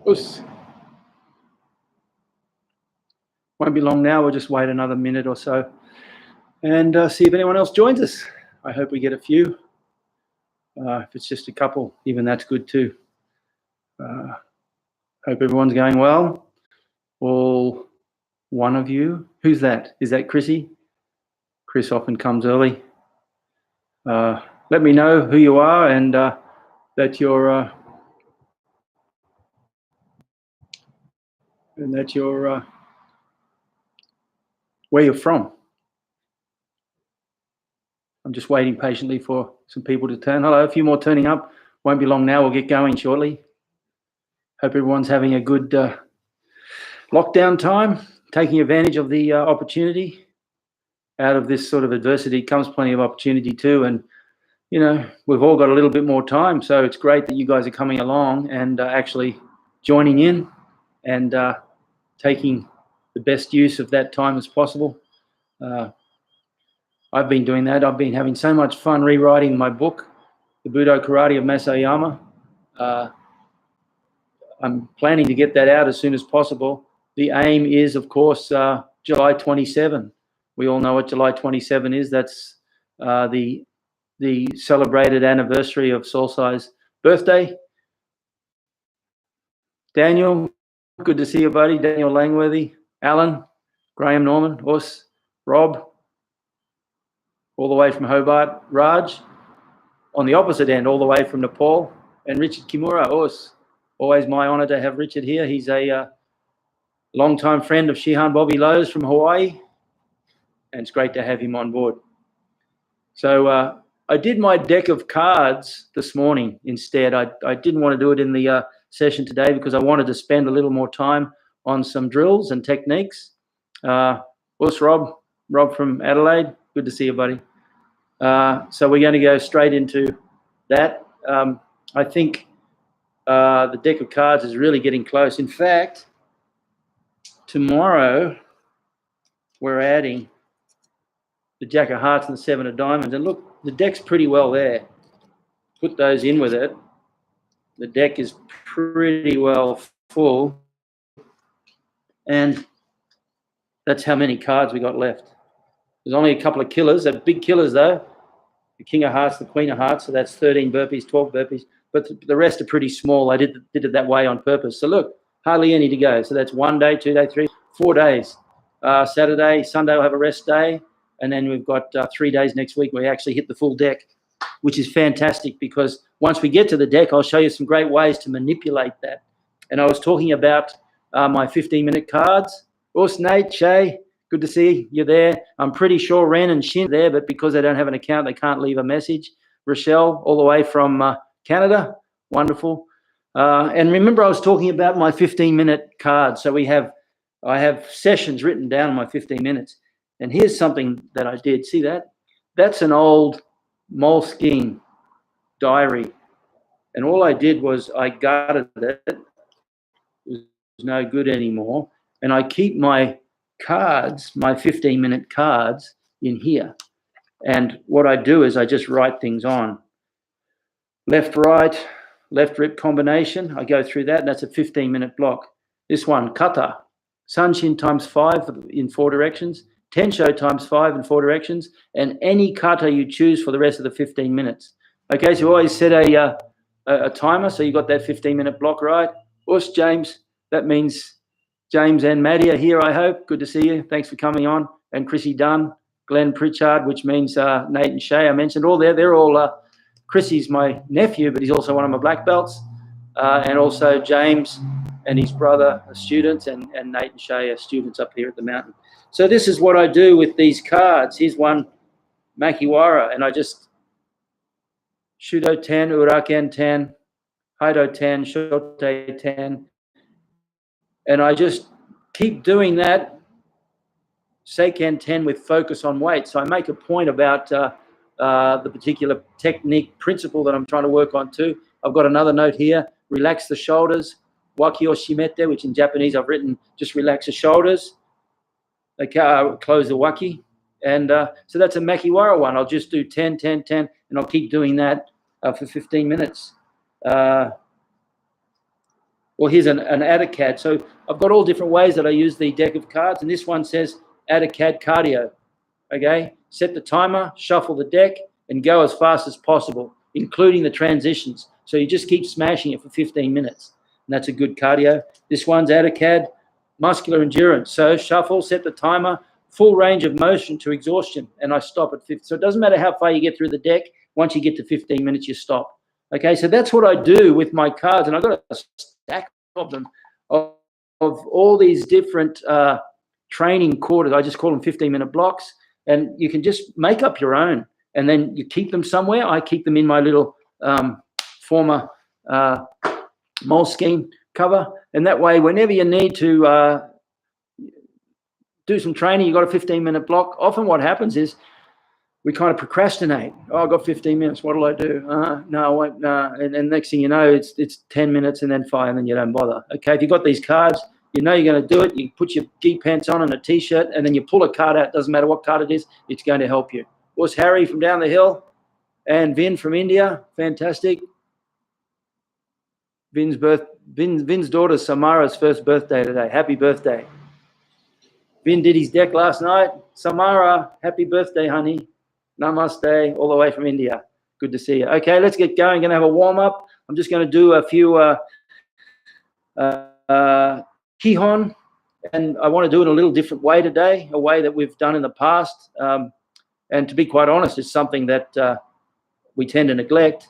Us. Won't be long now. We'll just wait another minute or so and see if anyone else joins us. I hope we get a few. If it's just a couple, even that's good too. Hope everyone's going well. All one of you. Who's that? Is that Chrissy? Chris often comes early. Let me know who you are and that you're where you're from. I'm just waiting patiently for some people to turn. Hello, a few more turning up. Won't be long now. We'll get going shortly. Hope everyone's having a good lockdown time, taking advantage of the opportunity. Out of this sort of adversity comes plenty of opportunity too. And, you know, we've all got a little bit more time. So it's great that you guys are coming along and actually joining in and taking the best use of that time as possible. I've been doing that. I've been having so much fun rewriting my book, The Budo Karate of Masayama. I'm planning to get that out as soon as possible. The aim is, of course, July 27. We all know what July 27 is. That's the celebrated anniversary of Sosai's birthday. Daniel, good to see you, buddy. Daniel Langworthy, Alan, Graham Norman, Us, Rob, all the way from Hobart, Raj, on the opposite end, all the way from Nepal, and Richard Kimura, Us. Always my honor to have Richard here. He's a longtime friend of Shihan Bobby Lowe's from Hawaii, and it's great to have him on board. So I did my deck of cards this morning instead. I didn't want to do it in the session today because I wanted to spend a little more time on some drills and techniques. Us, Rob from Adelaide. Good to see you, buddy. So we're going to go straight into that. I think the deck of cards is really getting close. In fact, tomorrow we're adding the Jack of Hearts and the Seven of Diamonds. And look, the deck's pretty well there. Put those in with it. The deck is pretty well full. And that's how many cards we got left. There's only a couple of killers. They're big killers, though. The King of Hearts, the Queen of Hearts. So that's 13 burpees, 12 burpees. But the rest are pretty small. I did it that way on purpose. So look, hardly any to go. So that's 1 day, 2 days, 3, 4 days. Saturday, Sunday we'll have a rest day. And then we've got 3 days next week where we actually hit the full deck, which is fantastic because once we get to the deck, I'll show you some great ways to manipulate that. And I was talking about my 15-minute cards. Us, Nate, Shay, good to see you there. I'm pretty sure Ren and Shin are there, but because they don't have an account, they can't leave a message. Rochelle, all the way from Canada, wonderful. And remember, I was talking about my 15-minute cards. So I have sessions written down in my 15 minutes. And here's something that I did. See that? That's an old Moleskine diary. And all I did was I gutted it. It was no good anymore. And I keep my cards, my 15-minute cards, in here. And what I do is I just write things on. Left, right, left rip combination. I go through that, and that's a 15-minute block. This one, kata. Sanshin times 5 in 4 directions. Tensho times 5 in 4 directions. And any kata you choose for the rest of the 15 minutes. Okay, so you always set a timer, so you got that 15-minute block, right? Us, James. That means James and Maddie are here, I hope. Good to see you. Thanks for coming on. And Chrissy Dunn, Glenn Pritchard, which means Nate and Shay, I mentioned all there. They're all, Chrissy's my nephew, but he's also one of my black belts. And also James and his brother are students, and Nate and Shay are students up here at the mountain. So this is what I do with these cards. Here's one, Makiwara, and I just Shudo 10, Uraken 10, Haido 10, Shote 10. And I just keep doing that, Seiken 10 with focus on weight. So I make a point about the particular technique principle that I'm trying to work on too. I've got another note here, relax the shoulders, Waki o Shimete, which in Japanese I've written just relax the shoulders, close the waki. And so that's a Makiwara one. I'll just do 10, 10, 10, and I'll keep doing that for 15 minutes. Or here's an AutoCAD. So I've got all different ways that I use the deck of cards, and this one says AutoCAD cardio. Okay, set the timer, shuffle the deck, and go as fast as possible, including the transitions. So you just keep smashing it for 15 minutes, and that's a good cardio. This one's AutoCAD muscular endurance. So shuffle, set the timer, full range of motion to exhaustion, and I stop at 50. So it doesn't matter how far you get through the deck. Once you get to 15 minutes, you stop. Okay, so that's what I do with my cards, and I've got a stack of them of all these different training quarters. I just call them 15-minute blocks, and you can just make up your own, and then you keep them somewhere. I keep them in my little former Moleskine cover, and that way, whenever you need to do some training, you've got a 15-minute block. Often what happens is we kind of procrastinate. Oh, I've got 15 minutes. What'll I do? No, I won't. And next thing you know, it's 10 minutes and then 5, and then you don't bother. Okay, if you've got these cards, you know you're going to do it. You put your gi pants on and a T-shirt, and then you pull a card out. Doesn't matter what card it is. It's going to help you. Was Harry from down the hill and Vin from India. Fantastic. Vin's daughter Samara's first birthday today. Happy birthday. Vin did his deck last night. Samara, happy birthday, honey. Namaste, all the way from India. Good to see you. Okay, let's get going. Going to have a warm-up. I'm just going to do a few Kihon, and I want to do it a little different way today, a way that we've done in the past. And to be quite honest, it's something that we tend to neglect,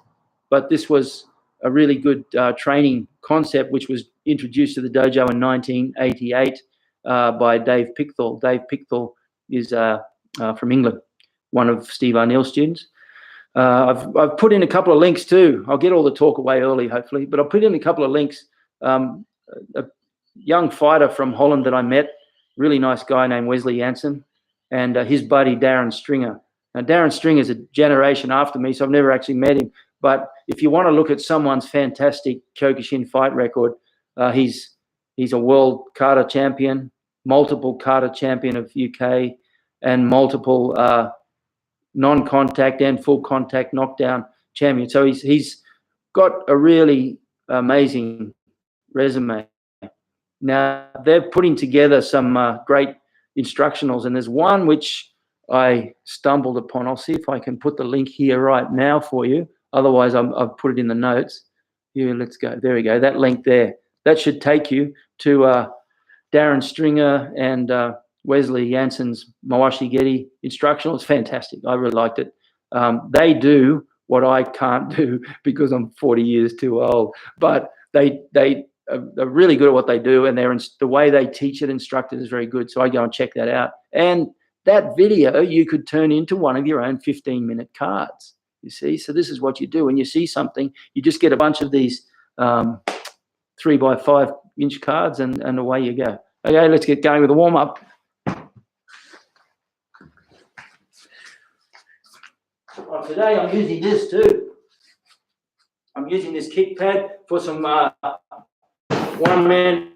but this was a really good training concept, which was introduced to the dojo in 1988 by Dave Pickthall. Dave Pickthall is from England, one of Steve Arneill's students. I've put in a couple of links too. I'll get all the talk away early, hopefully, but I'll put in a couple of links. A young fighter from Holland that I met, really nice guy named Wesley Jansen, and his buddy Darren Stringer. Now, Darren Stringer is a generation after me, so I've never actually met him. But if you want to look at someone's fantastic Kyokushin fight record, he's a world kata champion, multiple kata champion of UK, and multiple non-contact and full contact knockdown champion. So he's got a really amazing resume. Now they're putting together some great instructionals, and there's one which I stumbled upon. I'll see if I can put the link here right now for you. Otherwise, I've put it in the notes. Here, let's go. There we go. That link there. That should take you to Darren Stringer and Wesley Jansen's Mawashi Getty instructional. It's fantastic. I really liked it. They do what I can't do because I'm 40 years too old. But they are really good at what they do, and the way they teach it, instructed, is very good. So I go and check that out. And that video you could turn into one of your own 15-minute cards. You see, so this is what you do when you see something. You just get a bunch of these 3x5-inch cards, and away you go. Okay, let's get going with the warm-up. Well, today I'm using this too. I'm using this kick pad for some one-man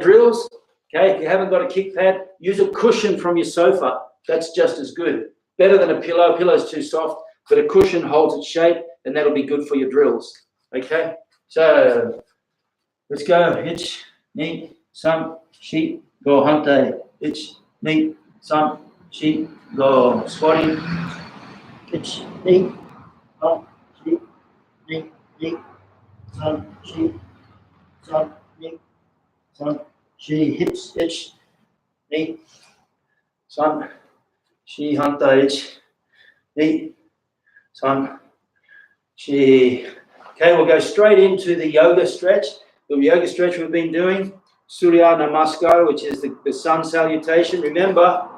drills. Okay, if you haven't got a kick pad, use a cushion from your sofa. That's just as good. Better than a pillow. Pillow's too soft, but a cushion holds its shape, and that'll be good for your drills. Okay, so let's go. Hitch, knee, some, sheep, go hante. Hitch, knee, some, sheep, go squatting. Hitch, knee, some, sheep, knee, some, sheep, some, knee, some, she hips, hitch, knee, some, she hante, hitch, knee, some, she. Okay, we'll go straight into the yoga stretch. The yoga stretch we've been doing, Surya Namaskar, which is the sun salutation. Remember,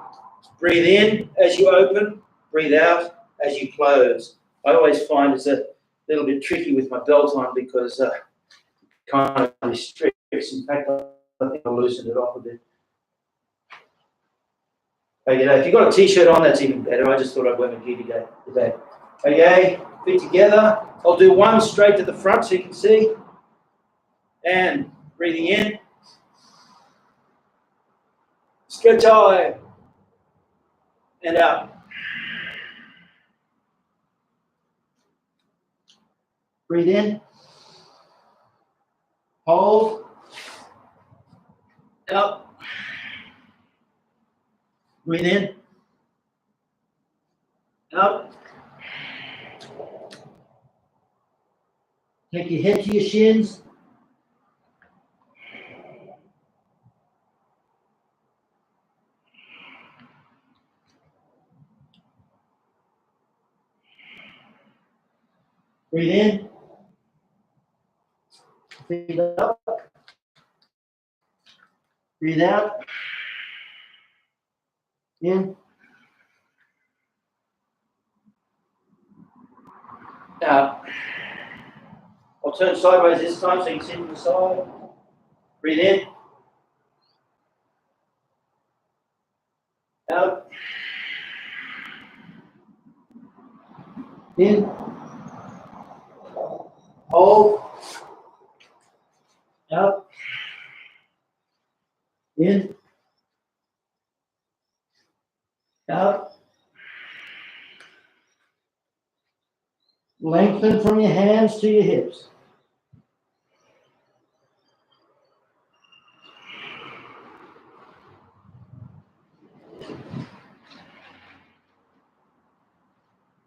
breathe in as you open, breathe out as you close. I always find it's a little bit tricky with my belt on because it kind of restricts. In fact, I think I'll loosen it off a bit. Okay, if you've got a T-shirt on, that's even better. I just thought I'd wear my gear today. Okay, feet together. I'll do one straight to the front so you can see. And breathing in. Stretch high. And out. Breathe in. Hold. Breathe in. Out. Take your head to your shins. Breathe in. Feet up. Breathe out. In. Out. I'll turn sideways this time so you can sit to the side. Breathe in. Out. In. Hold. Out. In. Out. Lengthen from your hands to your hips.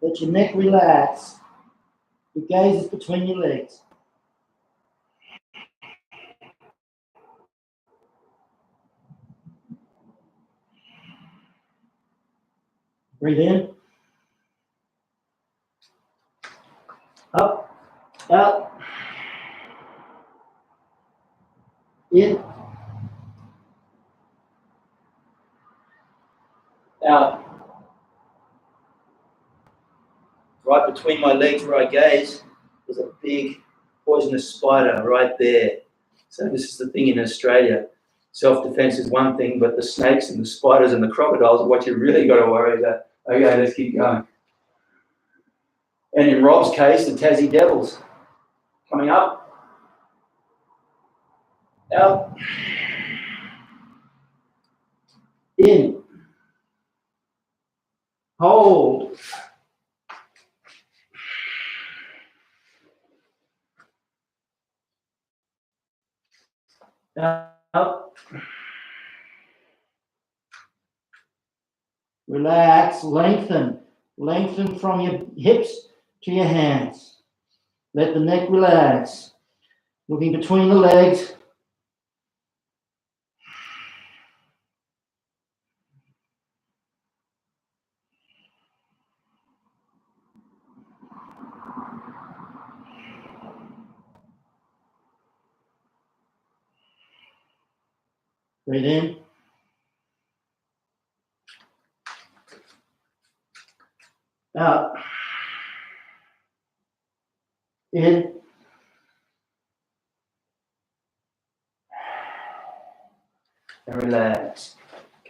Let your neck relax. Your gaze is between your legs. Breathe in. Up. Out. In. Out. Right between my legs where I gaze, there's a big poisonous spider right there. So this is the thing in Australia. Self-defense is one thing, but the snakes and the spiders and the crocodiles are what you really got to worry about. Okay, let's keep going. And in Rob's case, the Tassie Devils. Coming up. Out. In. Hold. Out. Relax, lengthen. Lengthen from your hips to your hands. Let the neck relax. Looking between the legs. Breathe in. Out. In. And relax.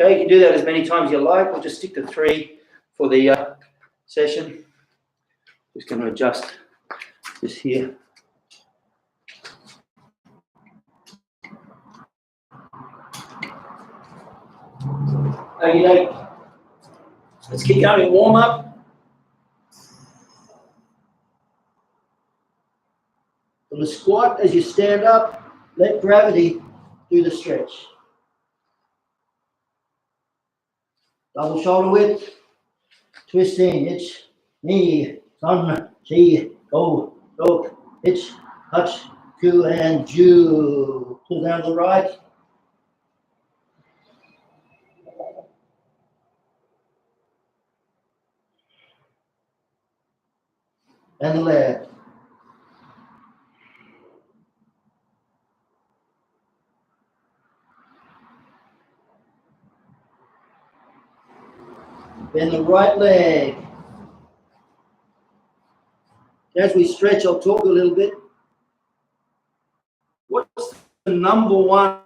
Okay, you can do that as many times as you like. We'll just stick to 3 for the session. Just going to adjust this here. Okay, let's keep going. Warm up. From the squat, as you stand up, let gravity do the stretch. Double shoulder width, twisting, itch, knee, sun, chi, go, rope, hitch, touch, ku, and ju. Pull down to the right. And the left. Then the right leg. As we stretch, I'll talk a little bit. What's the number one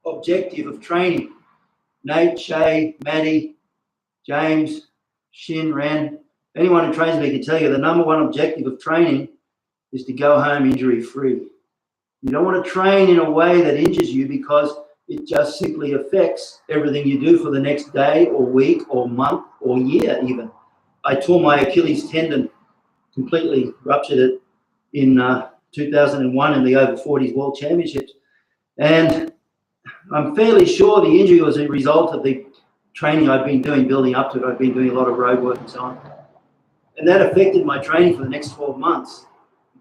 objective of training? Nate, Shay, Maddie, James, Shin, Ran, anyone who trains me can tell you the number one objective of training is to go home injury-free. You don't want to train in a way that injures you because it just simply affects everything you do for the next day or week or month or year even. I tore my Achilles tendon, completely ruptured it in 2001 in the over 40s World Championships. And I'm fairly sure the injury was a result of the training I'd been doing, building up to it. I'd been doing a lot of road work and so on. And that affected my training for the next 12 months.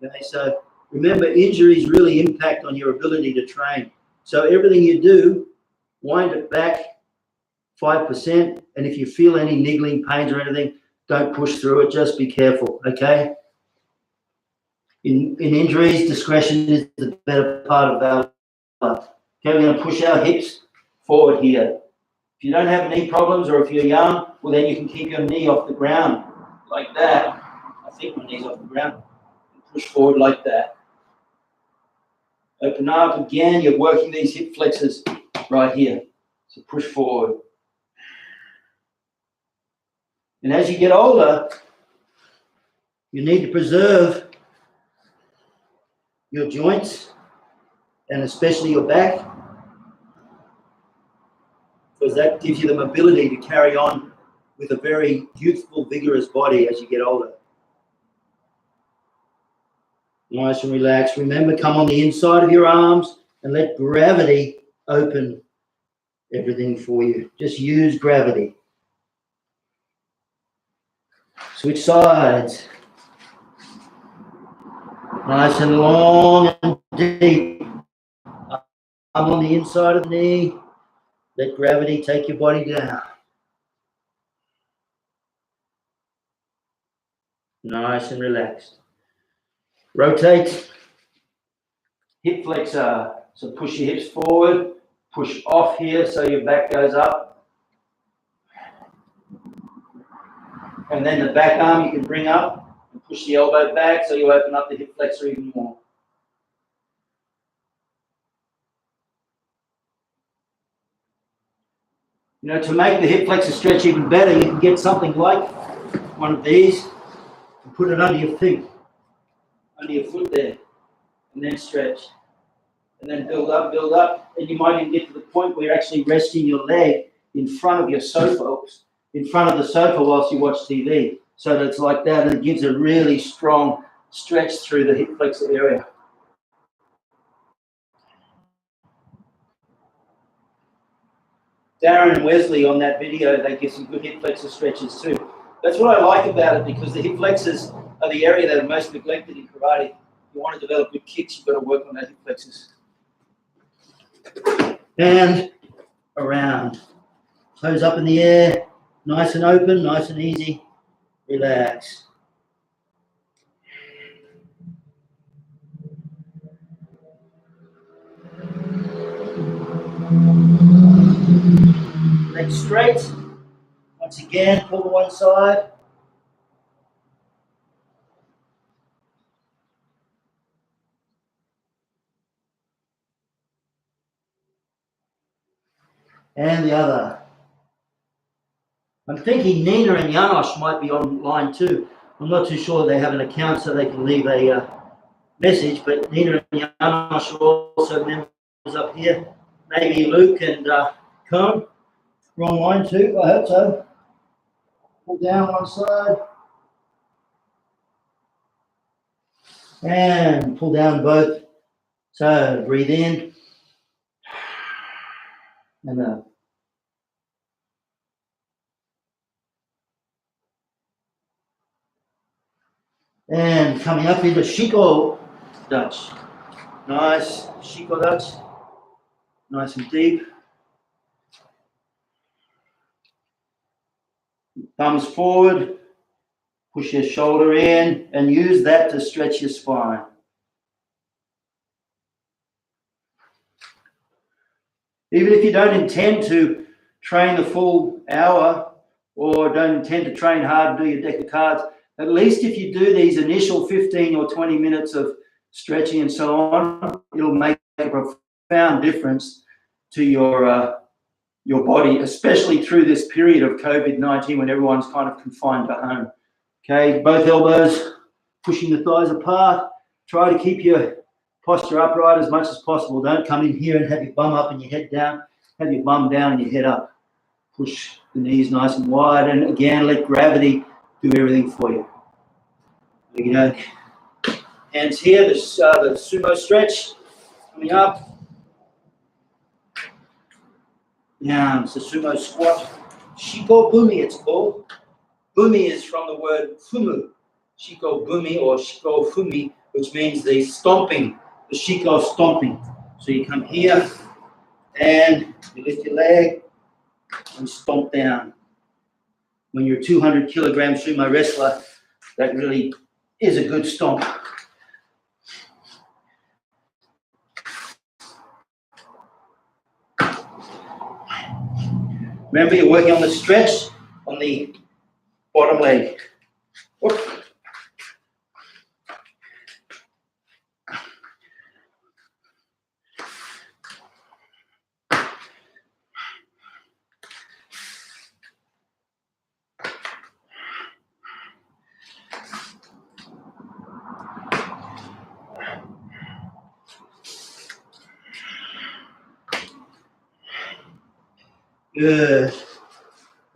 Okay, so remember, injuries really impact on your ability to train. So everything you do, wind it back 5%. And if you feel any niggling pains or anything, don't push through it. Just be careful, okay? In injuries, discretion is the better part of valor. Okay, we're going to push our hips forward here. If you don't have knee problems or if you're young, well, then you can keep your knee off the ground like that. I think my knee's off the ground. Push forward like that. Open up again. You're working these hip flexors right here. So push forward. And as you get older, you need to preserve your joints and especially your back, because that gives you the mobility to carry on with a very youthful, vigorous body as you get older. Nice and relaxed. Remember, come on the inside of your arms and let gravity open everything for you. Just use gravity. Switch sides. Nice and long and deep. Arm on the inside of the knee. Let gravity take your body down. Nice and relaxed. Rotate. Hip flexor. So push your hips forward. Push off here so your back goes up. And then the back arm you can bring up and push the elbow back so you open up the hip flexor even more. You know, to make the hip flexor stretch even better, you can get something like one of these and put it under your feet, under your foot there, and then stretch. And then build up, and you might even get to the point where you're actually resting your leg in front of your sofa, in front of the sofa whilst you watch TV. So that it's like that, and it gives a really strong stretch through the hip flexor area. Darren and Wesley on that video, they give some good hip flexor stretches too. That's what I like about it, because the hip flexors are the area that are most neglected in karate. If you want to develop good kicks, you've got to work on those hip flexors. And around. Toes up in the air, nice and open, nice and easy. Relax. Legs straight. Once again, pull to one side. And the other. I'm thinking Nina and Janosch might be online too. I'm not too sure they have an account so they can leave a message, but Nina and Janosch are also members up here. Maybe Luke and Kihon are online too, I hope so. Pull down one side. And pull down both. So breathe in. And out. And coming up into Shiko Dutch. Nice, Shiko Dutch. Nice and deep. Thumbs forward. Push your shoulder in and use that to stretch your spine. Even if you don't intend to train the full hour or don't intend to train hard and do your deck of cards, at least if you do these initial 15 or 20 minutes of stretching and so on, it'll make a profound difference to your body, especially through this period of COVID-19 when everyone's kind of confined to home. Okay, both elbows pushing the thighs apart. Try to keep your posture upright as much as possible. Don't come in here and have your bum up and your head down. Have your bum down and your head up. Push the knees nice and wide, and again, let gravity do everything for you. There you go. Hands here, the sumo stretch coming up. Now it's the sumo squat. Shiko-bumi, it's called. Bumi is from the word fumu. Shiko-bumi or shiko-fumi, which means the stomping, the shiko stomping. So you come here and you lift your leg and stomp down. When you're a 200 kilogram sumo wrestler, that really is a good stomp. Remember, you're working on the stretch on the bottom leg. Whoop. Good.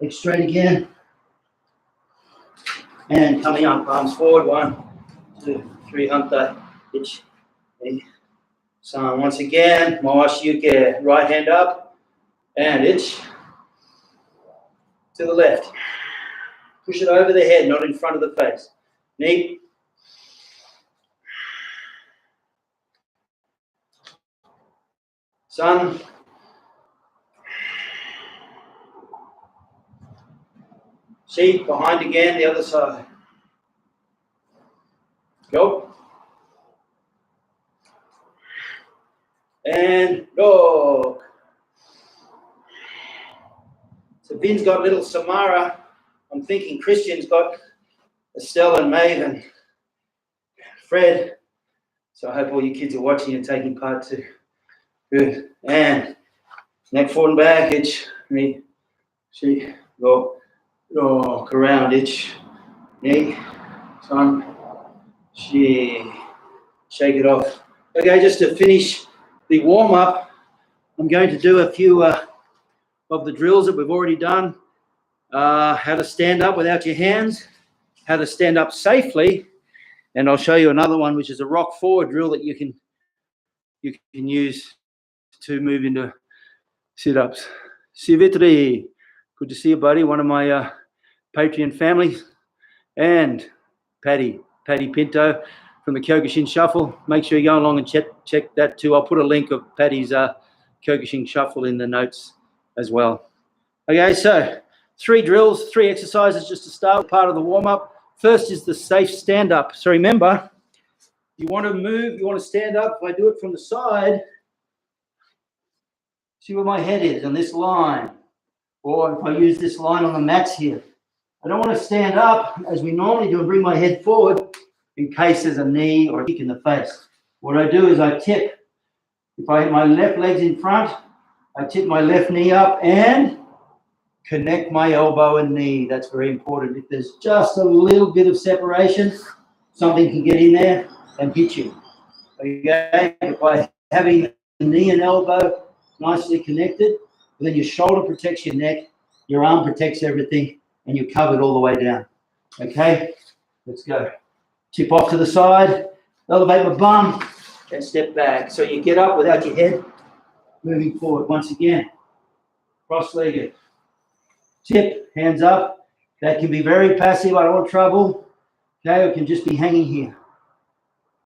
Leg straight again. And coming up, arms forward. 1, 2, 3, hanta, ich, so once again, mawashiyuke, right hand up, and ich, to the left. Push it over the head, not in front of the face. Knee. Sun. See, behind again, the other side. Go. And dog. So Vin's got little Samara. I'm thinking Christian's got Estelle and Maeve and Fred. So I hope all you kids are watching and taking part too. Good. And neck forward and back, itch, knee, see, go, rock around, itch, knee, sun, she, shake it off. Okay, just to finish the warm up, I'm going to do a few of the drills that we've already done. How to stand up without your hands, how to stand up safely, and I'll show you another one, which is a rock forward drill that you can use to move into sit-ups. Sivitri, good to see you, buddy. One of my Patreon families, and Paddy Pinto from the Kyokushin Shuffle. Make sure you go along and check that too. I'll put a link of Paddy's Kyokushin Shuffle in the notes as well. Okay, so 3 drills, 3 exercises just to start with part of the warm-up. First is the safe stand-up. So remember, you want to move, you want to stand up. If I do it from the side, see where my head is on this line. Or if I use this line on the mats here. I don't want to stand up as we normally do and bring my head forward in case there's a knee or a kick in the face. What I do is I tip. If my left leg's in front, I tip my left knee up and connect my elbow and knee. That's very important. If there's just a little bit of separation, something can get in there and hit you. Okay? By having the knee and elbow nicely connected, then your shoulder protects your neck, your arm protects everything, and you're covered all the way down. Okay? Let's go. Tip off to the side, elevate my bum, and step back. So you get up without your head moving forward. Once again, cross-legged. Tip, hands up. That can be very passive. I don't want trouble. Okay, it can just be hanging here.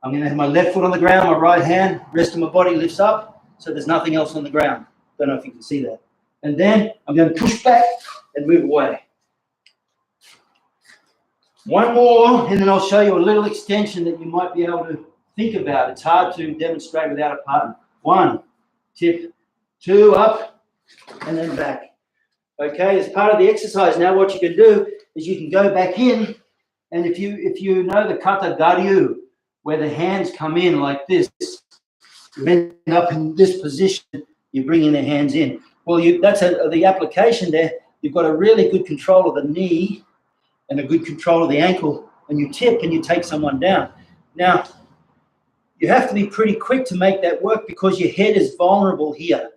I'm going to have my left foot on the ground, my right hand, rest of my body lifts up, so there's nothing else on the ground. Don't know if you can see that. And then I'm going to push back and move away. One more, and then I'll show you a little extension that you might be able to think about. It's hard to demonstrate without a partner. 1, tip, 2, up, and then back. Okay, as part of the exercise now, what you can do is you can go back in, and if you know the kata Garyu, where the hands come in like this, you end up in this position, you're bringing the hands in. Well, that's the application there. You've got a really good control of the knee and a good control of the ankle, and you tip and you take someone down. Now, you have to be pretty quick to make that work because your head is vulnerable here.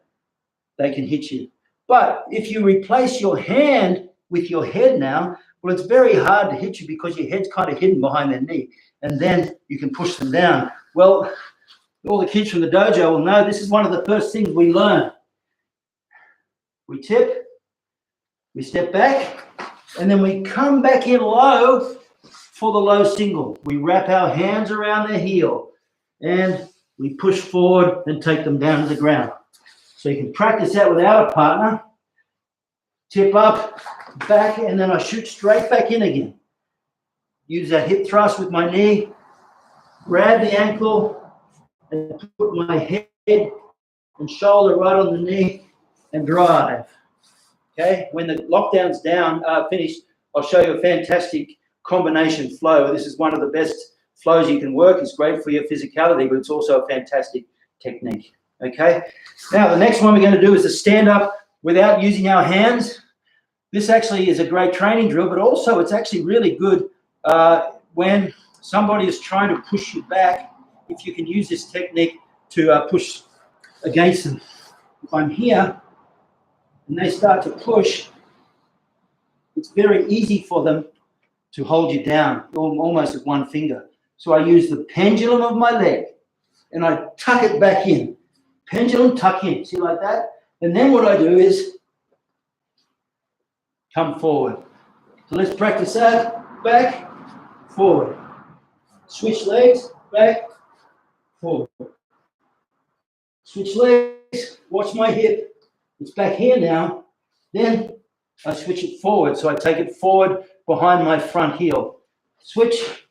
They can hit you. But if you replace your hand with your head now, well, it's very hard to hit you because your head's kind of hidden behind their knee, and then you can push them down. Well, all the kids from the dojo will know this is one of the first things we learn. We tip, We step back, and then we come back in low for the low single. We wrap our hands around their heel, and we push forward and take them down to the ground. So you can practice that without a partner. Tip up, back, and then I shoot straight back in again. Use that hip thrust with my knee, grab the ankle, and put my head and shoulder right on the knee and drive. Okay, when the lockdown's finished, I'll show you a fantastic combination flow. This is one of the best flows you can work. It's great for your physicality, but it's also a fantastic technique. Okay, now the next one we're going to do is a stand up without using our hands. This actually is a great training drill, but also it's actually really good when somebody is trying to push you back, if you can use this technique to push against them. If I'm here and they start to push, it's very easy for them to hold you down, almost with one finger. So I use the pendulum of my leg and I tuck it back in. Pendulum, tuck in, see, like that? And then what I do is come forward. So let's practice that. Back, forward. Switch legs, back, forward. Switch legs, watch my hip. It's back here now. Then I switch it forward. So I take it forward behind my front heel. Switch,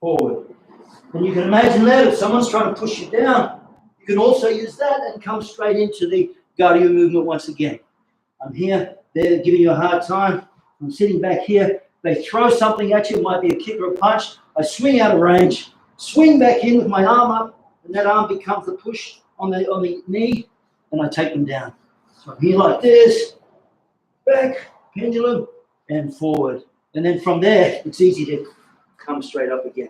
forward. And you can imagine that if someone's trying to push you down, you can also use that and come straight into the Garyu movement once again. I'm here, they're giving you a hard time. I'm sitting back here. They throw something at you, it might be a kick or a punch. I swing out of range, swing back in with my arm up, and that arm becomes the push on the knee, and I take them down. So I'm here like this, back, pendulum, and forward. And then from there, it's easy to come straight up again.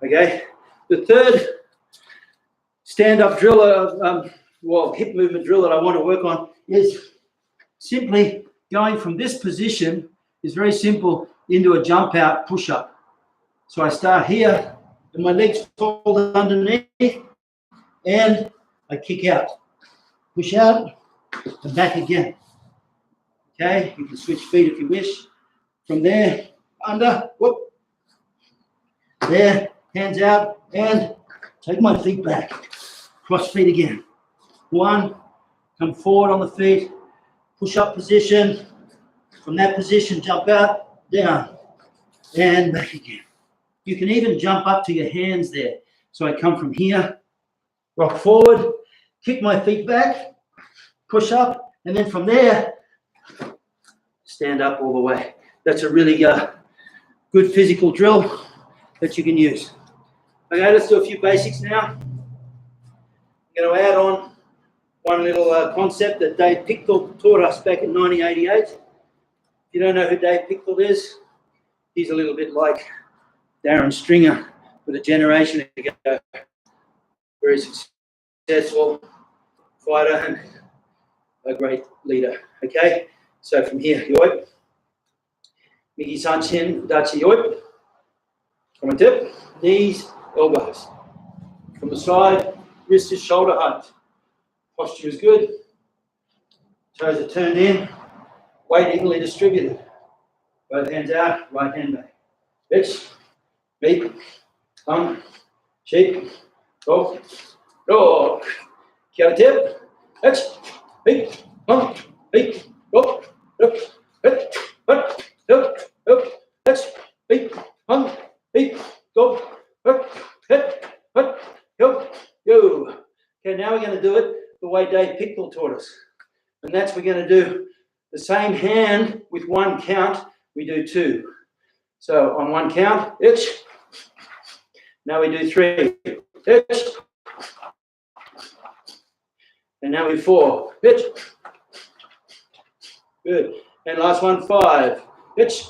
Okay? The third stand-up drill, hip movement drill that I want to work on is simply going from this position, is very simple, into a jump out push-up. So I start here and my legs fold underneath and I kick out. Push out and back again. Okay, you can switch feet if you wish. From there, under, whoop. There, hands out and take my feet back. Cross feet again. One, come forward on the feet. Push up position. From that position, jump out, down, and back again. You can even jump up to your hands there. So I come from here, rock forward, kick my feet back, push up, and then from there, stand up all the way. That's a really good physical drill that you can use. Okay, let's do a few basics now. I'm going to add on one little concept that Dave Pickthall taught us back in 1988. If you don't know who Dave Pickthall is, he's a little bit like Darren Stringer, with a generation ago. Very successful fighter and a great leader. Okay, so from here, yoip, migi sanchin, dachi yoip. From a tip, knees, elbows. From the side, wrist is shoulder height. Posture is good. Toes are turned in. Weight evenly distributed. Both hands out, right hand back. Bitch, beep, shake, go, rock. Kia tip, bitch, beep, beep, go, look, hit, hut, look, bitch, beep, beep, go, look, hit, hut, go. Okay, now we're going to do it the way Dave Pickthall taught us. And that's we're going to do the same hand with one count, we do two. So on one count, itch. Now we do three, itch. And now we four, itch. Good. And last one, five, itch.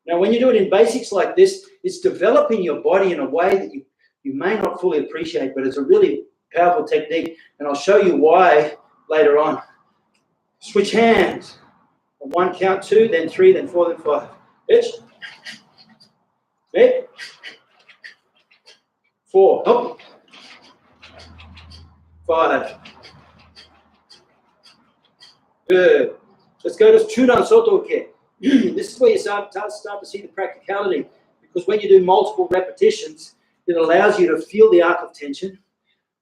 Now when you do it in basics like this, it's developing your body in a way that you may not fully appreciate, but it's a really powerful technique. And I'll show you why later on. Switch hands. On one count, two, then three, then four, then five. Itch. Eight. Four. Up. Five. Good. Let's go to Chudan-zuki. This is where you start to see the practicality, because when you do multiple repetitions, it allows you to feel the arc of tension,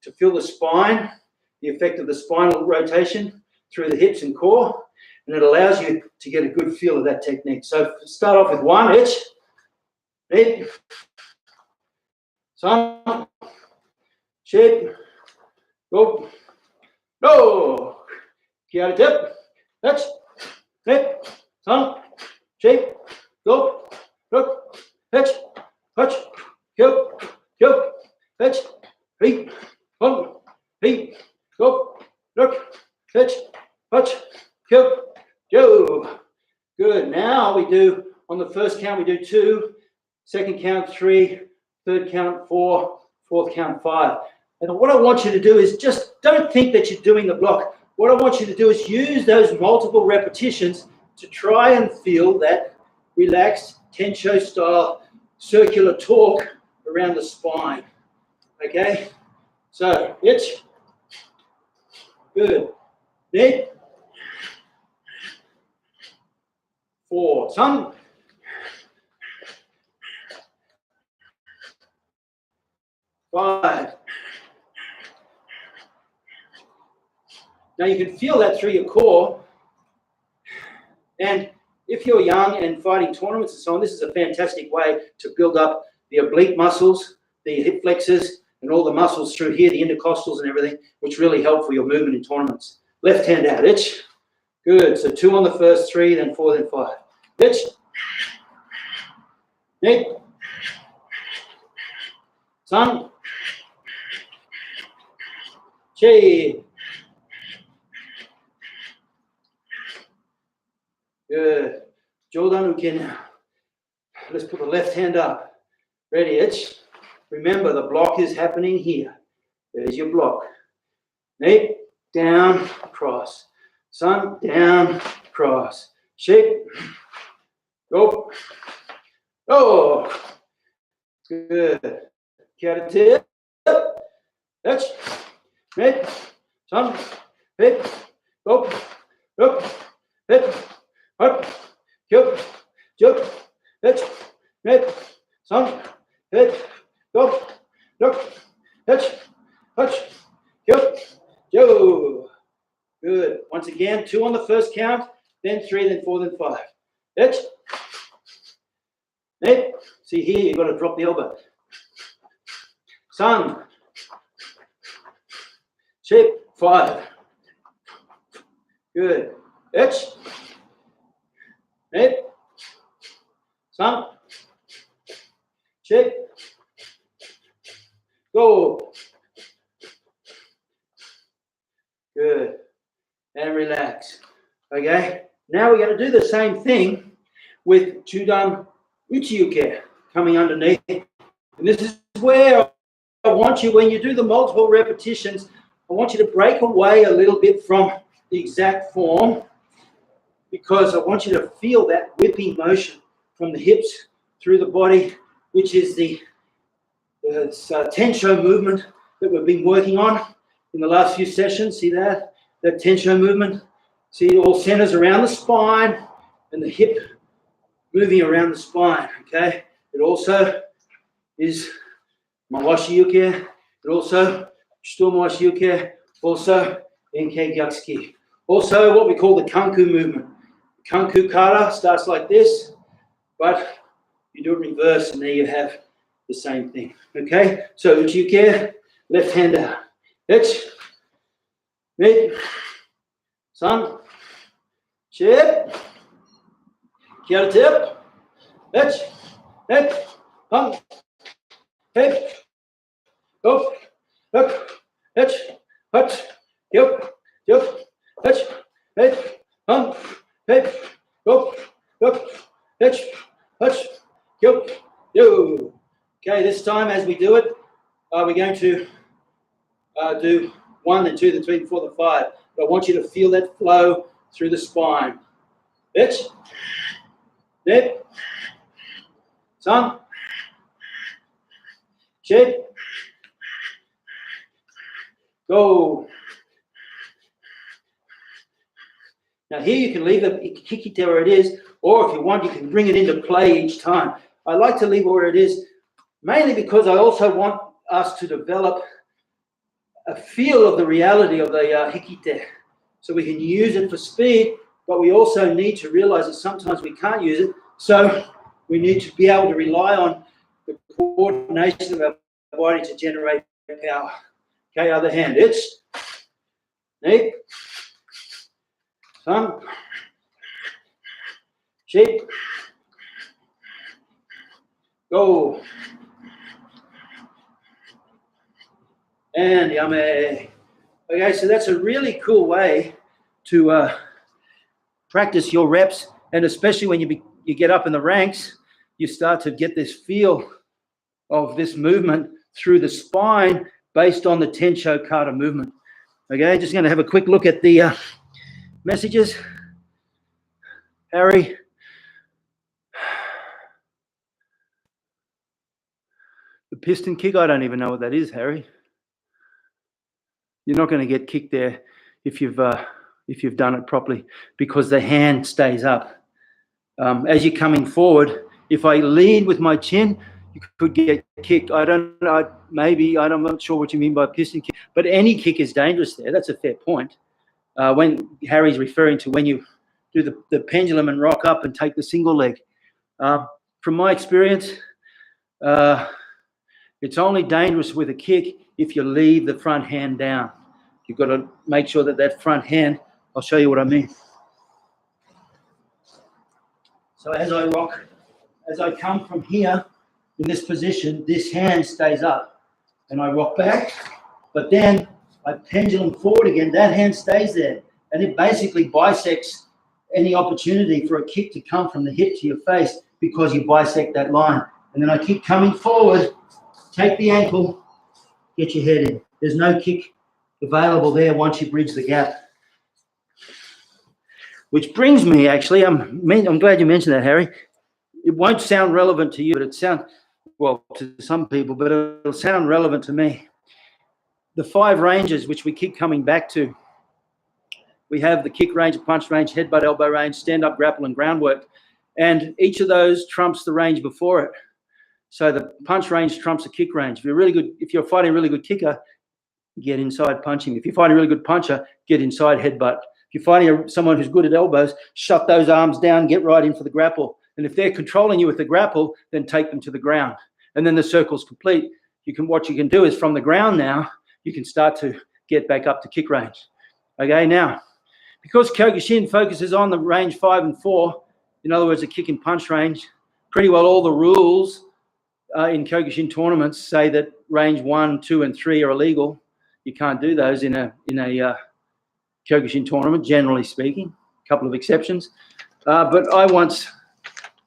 to feel the spine, the effect of the spinal rotation through the hips and core, and it allows you to get a good feel of that technique. So start off with one itch, hip, some, shape, go, go, kia tip, touch, hip, some, shape, go, look, touch, touch, go, touch, hip, come, hip, go, look, touch, touch, go. Good. Now we do, on the first count, we do 2, second count 3, third count 4, fourth count 5. And what I want you to do is just don't think that you're doing the block. What I want you to do is use those multiple repetitions to try and feel that relaxed Tensho style circular torque around the spine. Okay? So, itch. Good. Then 4. Some. 5. Now you can feel that through your core. And if you're young and fighting tournaments and so on, this is a fantastic way to build up the oblique muscles, the hip flexors, and all the muscles through here, the intercostals and everything, which really help for your movement in tournaments. Left hand out, itch. Good. So 2 on the first, 3, then 4, then 5. Itch. Neck. Sun. Chi. Good. Jodan-zuki now. Let's put the left hand up. Ready, itch. Remember, the block is happening here. There's your block. Neck, down, cross. Sun, down, cross. Shape. Go. Oh. Good. Kata tip. Itch. Neck. Sun. Hip. Go. Look. Hip. Up. Hip. Jump. Itch. Neck. Sun. Hip. Go. Look. Itch. Touch. Hip. Go. Good. Once again, 2 on the first count, then 3, then 4, then 5. Itch. Neck. See here, you've got to drop the elbow. Sun. Shape. 5. Good. Itch. Neck. Sun. Shape. Go. Good. And relax. Okay. Now we're going to do the same thing with Chudan-zuki coming underneath. And this is where I want you, when you do the multiple repetitions, I want you to break away a little bit from the exact form, because I want you to feel that whipping motion from the hips through the body, which is the Tensho movement that we've been working on in the last few sessions. See that? That Tensho movement. See, it all centers around the spine and the hip moving around the spine, okay? It also is Mawashi-yuki. It also Shito-mawashi-yuki. Also Enke-gyatsuki. Also what we call the Kanku movement. Kanku kata starts like this, but you do it reverse and there you have the same thing, okay? So uchi-yuki, left hand out. Itch. Neck. Sun. Chip. Kata tip. Itch. Neck. Hung. Hip. Go. Look. Itch. Hut. Yup. Yup. Itch. Hip. Hung. Hip. Go. Look. Itch. Hutch. Yup. Yo. Okay, this time as we do it, we're going to do 1, then 2, then 3, then 4, then 5. But I want you to feel that flow through the spine. Itch. Neck. Sun. Shape. Go. Now here you can leave the hikite where it is, or if you want, you can bring it into play each time. I like to leave it where it is, mainly because I also want us to develop a feel of the reality of the hikite. So we can use it for speed, but we also need to realize that sometimes we can't use it. So we need to be able to rely on the coordination of our body to generate power. Okay, other hand, it's knee, thumb, sheep, go, and yame. Okay, so that's a really cool way to practice your reps, and especially when you get up in the ranks, you start to get this feel of this movement through the spine based on the Tensho kata movement. Okay, just going to have a quick look at the messages. Harry. The piston kick, I don't even know what that is, Harry. You're not going to get kicked there if you've done it properly, because the hand stays up. As you're coming forward, if I lead with my chin, you could get kicked. I'm not sure what you mean by piston kick, but any kick is dangerous there. That's a fair point. When Harry's referring to when you do the pendulum and rock up and take the single leg. From my experience, it's only dangerous with a kick if you leave the front hand down. You've got to make sure that front hand, I'll show you what I mean. So as I rock, as I come from here in this position, this hand stays up and I rock back, but then I pendulum forward again, that hand stays there, and it basically bisects any opportunity for a kick to come from the hip to your face because you bisect that line. And then I keep coming forward, take the ankle, get your head in. There's no kick available there once you bridge the gap. Which brings me, actually, I'm glad you mentioned that, Harry. It won't sound relevant to you, but it sounds, well, to some people, but it'll sound relevant to me. The 5 ranges, which we keep coming back to. We have the kick range, punch range, headbutt, elbow range, stand-up, grapple, and groundwork. And each of those trumps the range before it. So the punch range trumps the kick range. If you're fighting a really good kicker, get inside punching. If you're fighting a really good puncher, get inside headbutt. If you're fighting someone who's good at elbows, shut those arms down, get right in for the grapple. And if they're controlling you with the grapple, then take them to the ground. And then the circle's complete. What you can do is from the ground now, you can start to get back up to kick range. Okay, now, because Kyokushin focuses on the range 5 and 4, in other words, the kick and punch range, pretty well all the rules in Kyokushin tournaments say that range 1, 2, and 3 are illegal. You can't do those in a Kyokushin tournament, generally speaking. A couple of exceptions. But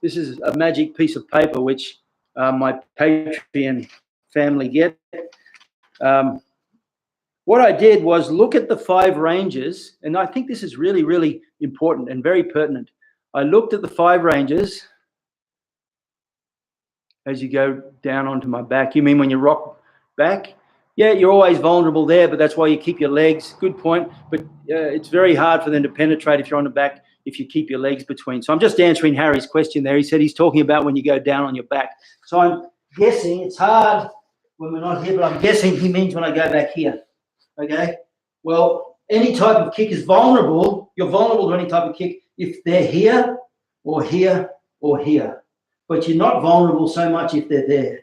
this is a magic piece of paper which my Patreon family get. What I did was look at the 5 ranges, and I think this is really, really important and very pertinent. I looked at the 5 ranges as you go down onto my back. You mean when you rock back? Yeah, you're always vulnerable there, but that's why you keep your legs. Good point. But it's very hard for them to penetrate if you're on the back, if you keep your legs between. So I'm just answering Harry's question there. He said he's talking about when you go down on your back. So I'm guessing, it's hard when we're not here, but I'm guessing he means when I go back here. Okay? Well, any type of kick is vulnerable. You're vulnerable to any type of kick if they're here or here or here. But you're not vulnerable so much if they're there.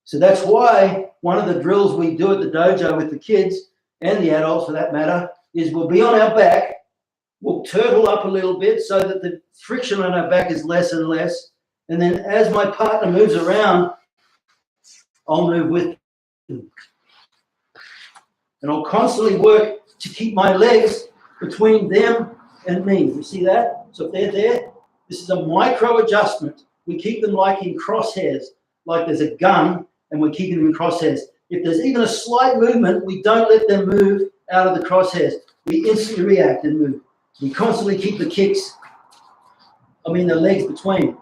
So that's why one of the drills we do at the dojo with the kids and the adults for that matter is we'll be on our back, we'll turtle up a little bit so that the friction on our back is less and less. And then as my partner moves around, I'll move with them. And I'll constantly work to keep my legs between them and me. You see that? So if they're there, this is a micro adjustment. We keep them like in crosshairs, like there's a gun and we're keeping them in crosshairs. If there's even a slight movement, we don't let them move out of the crosshairs. We instantly react and move. We constantly keep the the legs between.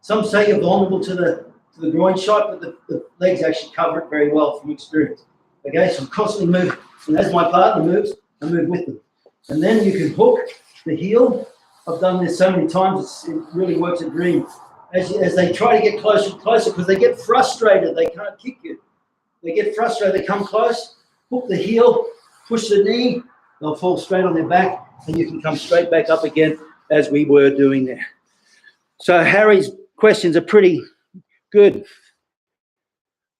Some say you're vulnerable to the groin shot, but the legs actually cover it very well from experience. Okay, so I'm constantly moving. And as my partner moves, I move with them. And then you can hook the heel. I've done this so many times, it really works a dream. As they try to get closer and closer, because they get frustrated, they can't kick you. They get frustrated, they come close, hook the heel, push the knee, they'll fall straight on their back, and you can come straight back up again as we were doing there. So Harry's questions are pretty good,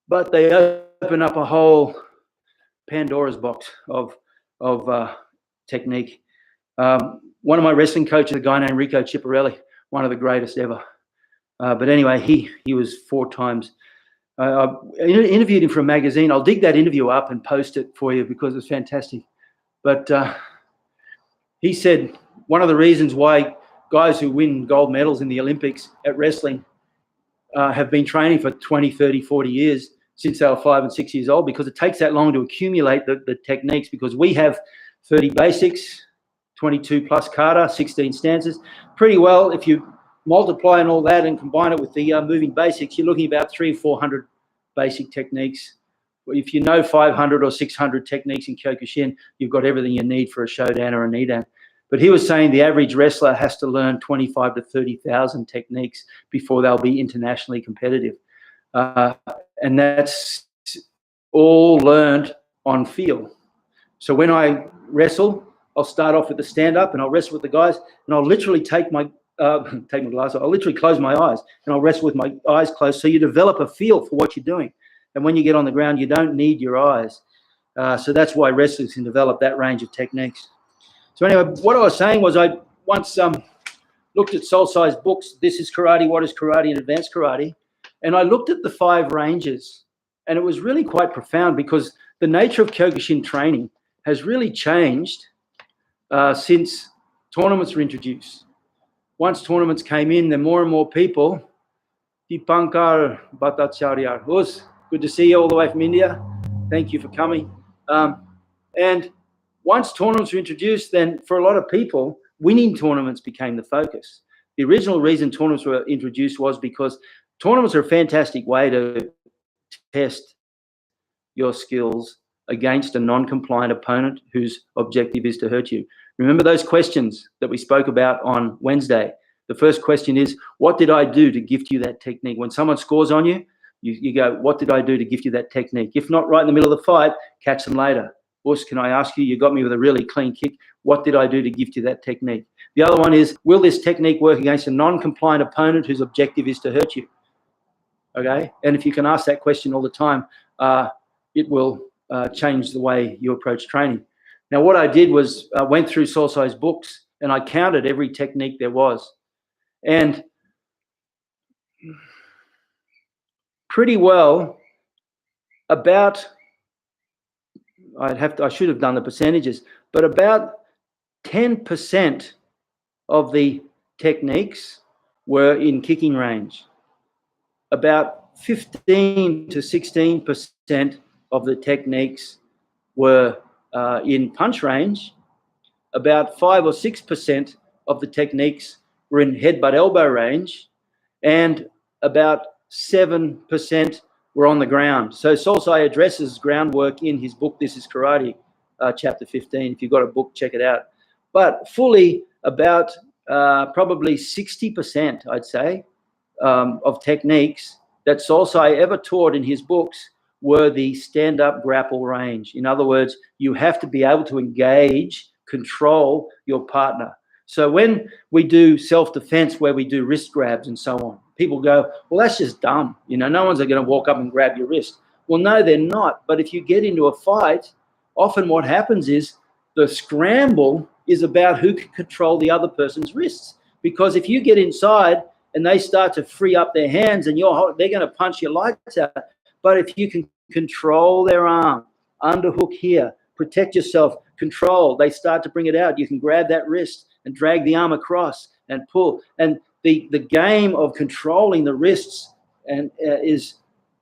but they open up a whole Pandora's box of technique. One of my wrestling coaches, a guy named Rico Chiaparelli, one of the greatest ever. But anyway, he was 4 times. I interviewed him for a magazine. I'll dig that interview up and post it for you because it's fantastic. But he said one of the reasons why guys who win gold medals in the Olympics at wrestling have been training for 20, 30, 40 years since they were 5 and 6 years old, because it takes that long to accumulate the techniques, because we have 30 basics, 22 plus kata, 16 stances. Pretty well, if you multiply and all that and combine it with the moving basics, you're looking about 300 or 400 basic techniques. If you know 500 or 600 techniques in Kyokushin, you've got everything you need for a Shodan or a Nidan. But he was saying the average wrestler has to learn 25 to 30,000 techniques before they'll be internationally competitive. And that's all learned on feel. So when I wrestle, I'll start off with the stand-up and I'll wrestle with the guys, and I'll literally take my glasses. I'll literally close my eyes and I'll wrestle with my eyes closed. So you develop a feel for what you're doing. And when you get on the ground, you don't need your eyes. So that's why wrestlers can develop that range of techniques. So anyway, what I was saying was I once looked at Sosai's books, This is Karate, What is Karate, and Advanced Karate. And I looked at the 5 ranges, and it was really quite profound, because the nature of Kyokushin training has really changed since tournaments were introduced. Once tournaments came in, there more and more people. Dipankar Bhattacharya. Good to see you all the way from India. Thank you for coming. And once tournaments were introduced, then for a lot of people, winning tournaments became the focus. The original reason tournaments were introduced was because tournaments are a fantastic way to test your skills against a non-compliant opponent whose objective is to hurt you. Remember those questions that we spoke about on Wednesday? The first question is, what did I do to gift you that technique? When someone scores on you, you go, what did I do to gift you that technique? If not right in the middle of the fight, catch them later. Boss, can I ask you, you got me with a really clean kick. What did I do to gift you that technique? The other one is, will this technique work against a non-compliant opponent whose objective is to hurt you? Okay? And if you can ask that question all the time, it will change the way you approach training. Now, what I did was I went through Sosai's books and I counted every technique there was. And pretty well about, I should have done the percentages, but about 10% of the techniques were in kicking range. About 15 to 16% of the techniques were in punch range. About 5 or 6% of the techniques were in headbutt elbow range, and about 7% were on the ground. So Sosai addresses groundwork in his book, This is Karate, chapter 15. If you've got a book, check it out. But fully about probably 60%, I'd say, of techniques that Sosai ever taught in his books were the stand-up grapple range. In other words, you have to be able to engage, control your partner. So when we do self-defense, where we do wrist grabs and so on, people go, well, that's just dumb. You know, no one's going to walk up and grab your wrist. Well, no, they're not. But if you get into a fight, often what happens is the scramble is about who can control the other person's wrists. Because if you get inside and they start to free up their hands and they're going to punch your lights out. But if you can control their arm, underhook here, protect yourself, control, they start to bring it out. You can grab that wrist and drag the arm across and pull. And the game of controlling the wrists is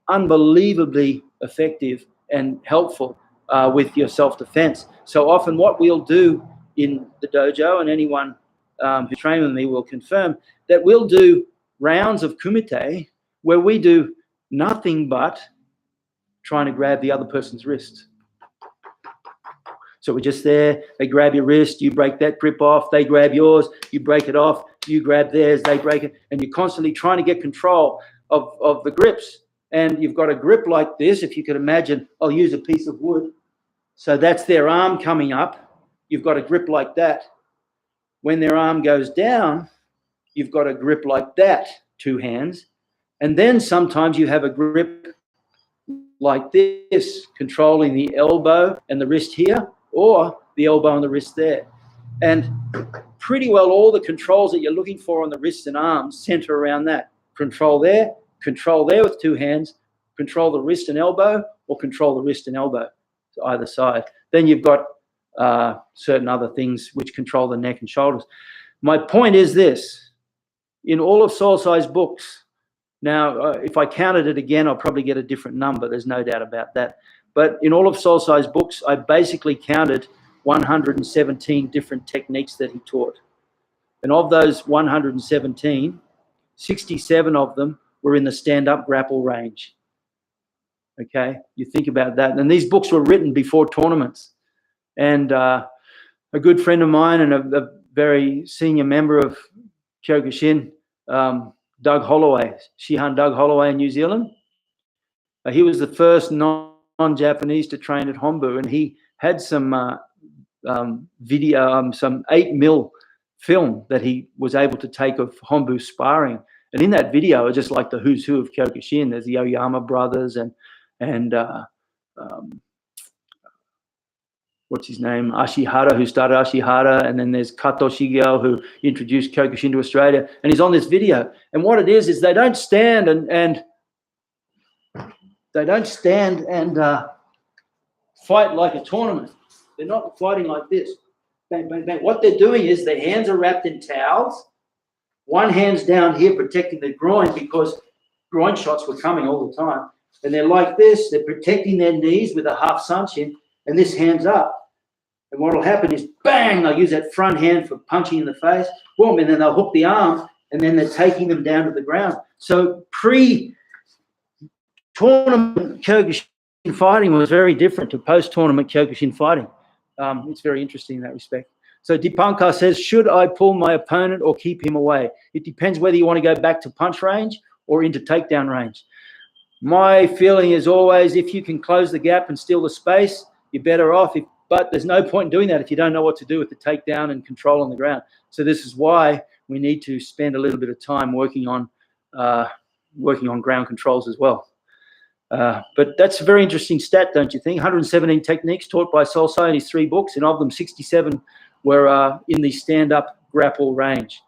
unbelievably effective and helpful with your self-defense. So often what we'll do in the dojo, and anyone who trained with me will confirm, that we'll do rounds of kumite where we do nothing but trying to grab the other person's wrist. So we're just there. They grab your wrist, you break that grip off. They grab yours, you break it off. You grab theirs, they break it. And you're constantly trying to get control of the grips. And you've got a grip like this. If you could imagine, I'll use a piece of wood. So that's their arm coming up. You've got a grip like that. When their arm goes down, you've got a grip like that, 2 hands. And then sometimes you have a grip like this, controlling the elbow and the wrist here, or the elbow and the wrist there. And pretty well all the controls that you're looking for on the wrists and arms center around that. Control there with 2 hands, control the wrist and elbow, or control the wrist and elbow to either side. Then you've got certain other things which control the neck and shoulders. My point is this: in all of Sosai's books, now if I counted it again, I'll probably get a different number. There's no doubt about that. But in all of Sosai's books, I basically counted 117 different techniques that he taught. And of those 117, 67 of them were in the stand-up grapple range. Okay, you think about that. And these books were written before tournaments. And a good friend of mine and a very senior member of Kyokushin, Doug Holloway, Shihan Doug Holloway in New Zealand. He was the first non-Japanese to train at Hombu, and he had some video, some 8mm film that he was able to take of Hombu sparring. And in that video, just like the who's who of Kyokushin, there's the Oyama brothers and what's his name, Ashihara, who started Ashihara, and then there's Kato Shigeo, who introduced Kyokushin to Australia, and he's on this video. And what it is they don't stand and fight like a tournament. They're not fighting like this. Bang, bang, bang. What they're doing is their hands are wrapped in towels. One hand's down here protecting the groin because groin shots were coming all the time. And they're like this. They're protecting their knees with a half sanchin, and this hand's up. And what will happen is, bang, they'll use that front hand for punching in the face, boom, and then they'll hook the arm, and then they're taking them down to the ground. So pre-tournament Kyokushin fighting was very different to post-tournament Kyokushin fighting. It's very interesting in that respect. So Dipankar says, should I pull my opponent or keep him away? It depends whether you want to go back to punch range or into takedown range. My feeling is always, if you can close the gap and steal the space, you're better off. But there's no point in doing that if you don't know what to do with the takedown and control on the ground. So this is why we need to spend a little bit of time working on ground controls as well. But that's a very interesting stat, don't you think? 117 techniques taught by Sosai in his 3 books, and of them, 67 were in the stand-up grapple range.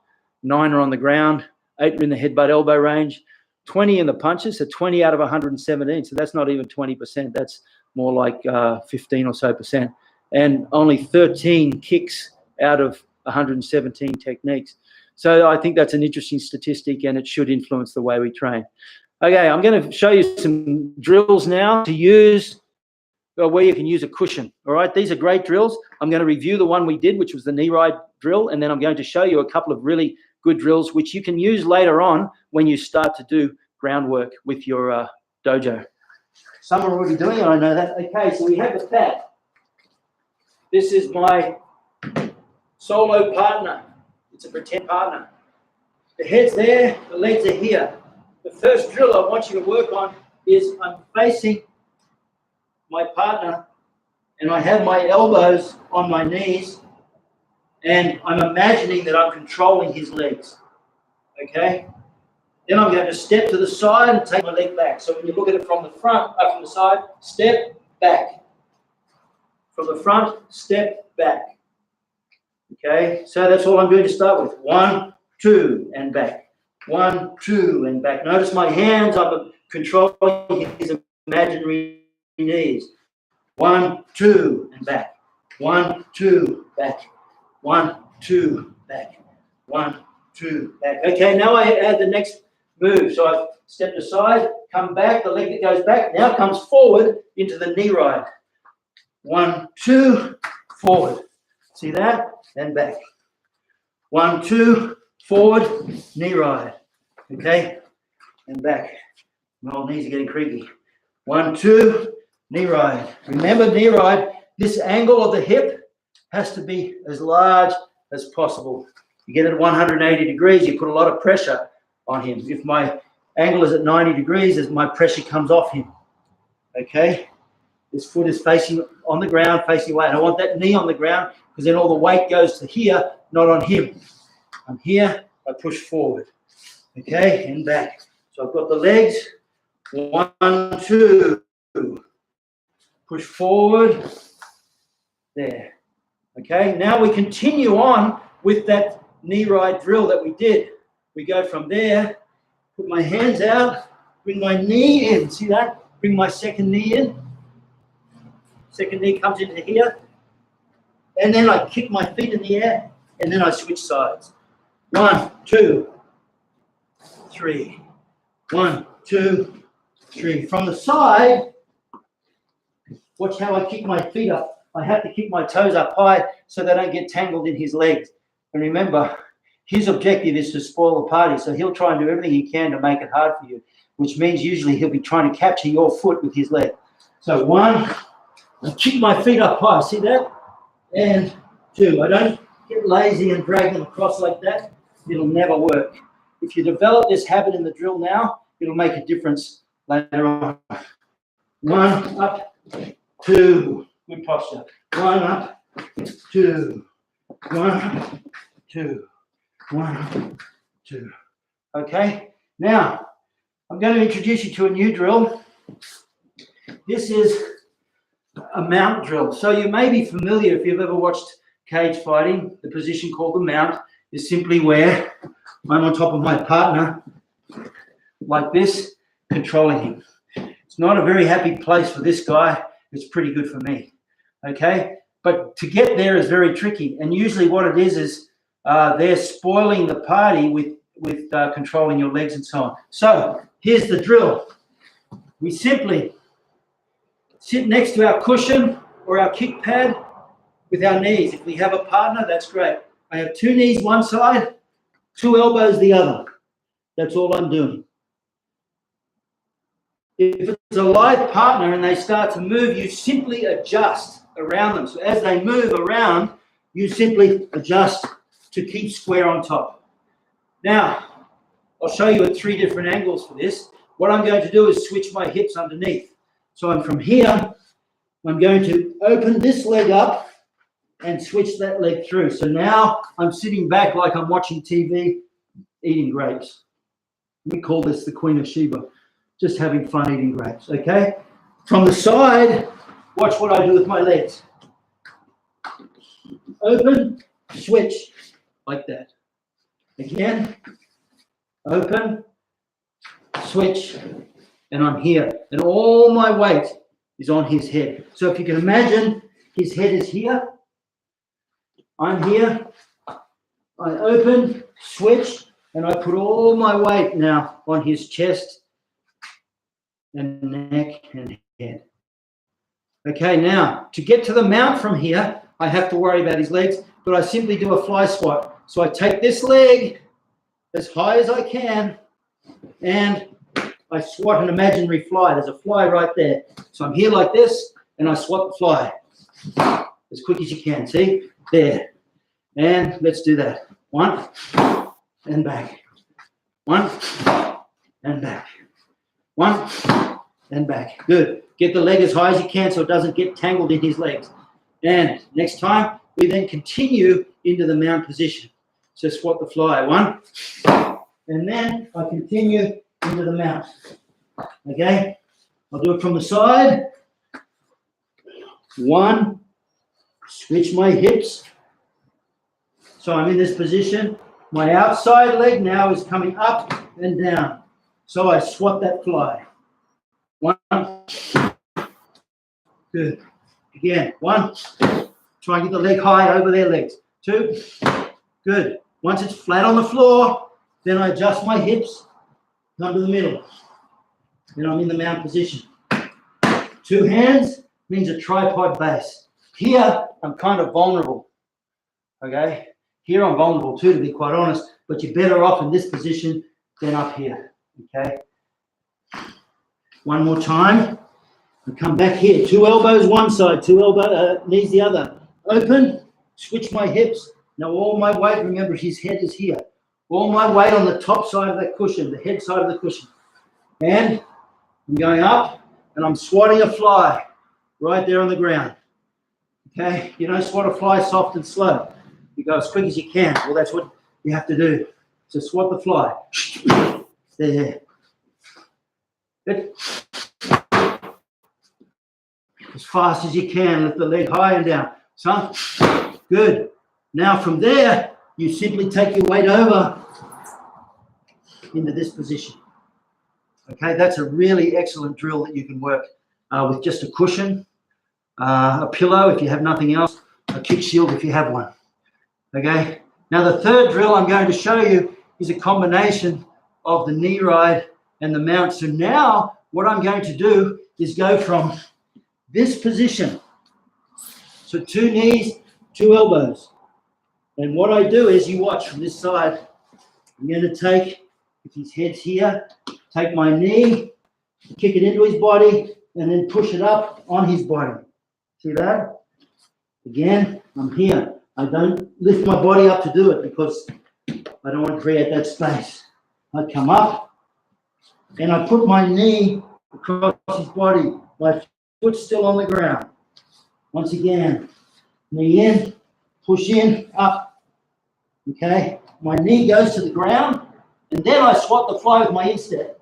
9 are on the ground, 8 are in the headbutt elbow range, 20 in the punches, so 20 out of 117. So that's not even 20%. That's more like 15 or so percent. And only 13 kicks out of 117 techniques. So I think that's an interesting statistic, and it should influence the way we train. Okay, I'm going to show you some drills now to use where you can use a cushion. All right, these are great drills. I'm going to review the one we did, which was the knee ride drill, and then I'm going to show you a couple of really good drills which you can use later on when you start to do groundwork with your dojo. Some are already doing it, I know that. Okay, so we have the pad. This is my solo partner. It's a pretend partner. The head's there, the legs are here. The first drill I want you to work on is I'm facing my partner and I have my elbows on my knees and I'm imagining that I'm controlling his legs. Okay? Then I'm going to step to the side and take my leg back. So when you look at it from the front, up from the side, step back. From the front, step back. Okay? So that's all I'm going to start with. 1, 2, and back. 1, 2, and back. Notice my hands, I'm controlling his imaginary knees. 1, 2, and back. 1, 2, back. 1, 2, back. 1, 2, back. Okay, now I add the next move. So I've stepped aside, come back, the leg that goes back now comes forward into the knee ride. 1, 2, forward. See that? And back. 1, 2, forward, knee ride. Okay? And back. My old knees are getting creaky. 1, 2, knee ride. Remember, knee ride this angle of the hip has to be as large as possible. You get it at 180 degrees, you put a lot of pressure on him. If my angle is at 90 degrees, as my pressure comes off him. Okay? This foot is facing on the ground, facing away. And I want that knee on the ground because then all the weight goes to here, not on him. I'm here, I push forward. Okay, and back. So I've got the legs. 1, 2. Push forward. There. Okay, now we continue on with that knee right drill that we did. We go from there, put my hands out, bring my knee in. See that? Bring my second knee in. Second knee comes into here. And then I kick my feet in the air, and then I switch sides. 1, 2, 3. 1, 2, 3. From the side, watch how I kick my feet up. I have to keep my toes up high so they don't get tangled in his legs. And remember, his objective is to spoil the party, so he'll try and do everything he can to make it hard for you, which means usually he'll be trying to capture your foot with his leg. So 1, I kick my feet up high, see that? And 2, I don't get lazy and drag them across like that. It'll never work. If you develop this habit in the drill now, it'll make a difference later on. 1, up, 2, good posture. 1, up, 2, 1, up, 2, 1, up, 2. Okay, now I'm going to introduce you to a new drill. This is a mount drill. So you may be familiar if you've ever watched cage fighting. The position called the mount is simply where I'm on top of my partner like this, controlling him. It's not a very happy place for this guy. It's pretty good for me. Okay, but to get there is very tricky. And usually what it is they're spoiling the party with controlling your legs and so on. So here's the drill. We simply sit next to our cushion or our kick pad with our knees. If we have a partner, that's great. I have 2 knees one side, 2 elbows the other. That's all I'm doing. If it's a live partner and they start to move, you simply adjust around them. So as they move around, you simply adjust to keep square on top. Now, I'll show you at 3 different angles for this. What I'm going to do is switch my hips underneath. So I'm from here, I'm going to open this leg up and switch that leg through. So now I'm sitting back like I'm watching TV, eating grapes. We call this the Queen of Sheba, just having fun eating grapes, okay? From the side, watch what I do with my legs. Open, switch, like that. Again, open, switch, and I'm here. And all my weight is on his head. So if you can imagine, his head is here. I'm here. I open, switch, and I put all my weight now on his chest and neck and head. Okay, now, to get to the mount from here, I have to worry about his legs, but I simply do a fly squat. So I take this leg as high as I can, and I swat an imaginary fly. There's a fly right there. So I'm here like this, and I swat the fly as quick as you can. See? There. And let's do that. 1, and back. 1, and back. 1, and back. Good. Get the leg as high as you can so it doesn't get tangled in his legs. And next time, we then continue into the mount position. So swat the fly. 1, and then I continue into the mount. Okay? I'll do it from the side. 1, switch my hips. So I'm in this position. My outside leg now is coming up and down. So I swat that fly. 1. Good. Again. 1. Try and get the leg high over their legs. 2. Good. Once it's flat on the floor, then I adjust my hips, come to the middle. Then I'm in the mount position. 2 hands means a tripod base. Here, I'm kind of vulnerable. Okay? Here I'm vulnerable too, to be quite honest, but you're better off in this position than up here. Okay? One more time. I come back here, 2 elbows one side, 2 knees the other. Open, switch my hips. Now all my weight, remember his head is here. All my weight on the top side of that cushion, the head side of the cushion. And I'm going up and I'm swatting a fly right there on the ground. Okay, you don't swat a fly soft and slow. You go as quick as you can. Well, that's what you have to do. So swat the fly. There. Good. As fast as you can, lift the leg high and down. So, good. Now from there, you simply take your weight over into this position. Okay, that's a really excellent drill that you can work with just a cushion, a pillow if you have nothing else, a kick shield if you have one. Okay, now the third drill I'm going to show you is a combination of the knee ride and the mount. So now what I'm going to do is go from this position. So 2 knees, 2 elbows. And what I do is, you watch from this side, I'm going to take, if his head's here, take my knee, kick it into his body, and then push it up on his body. See that? Again, I'm here. I don't lift my body up to do it because I don't want to create that space. I come up and I put my knee across his body. My foot's still on the ground. Once again, knee in, push in, up. Okay, my knee goes to the ground, and then I swat the fly with my instep.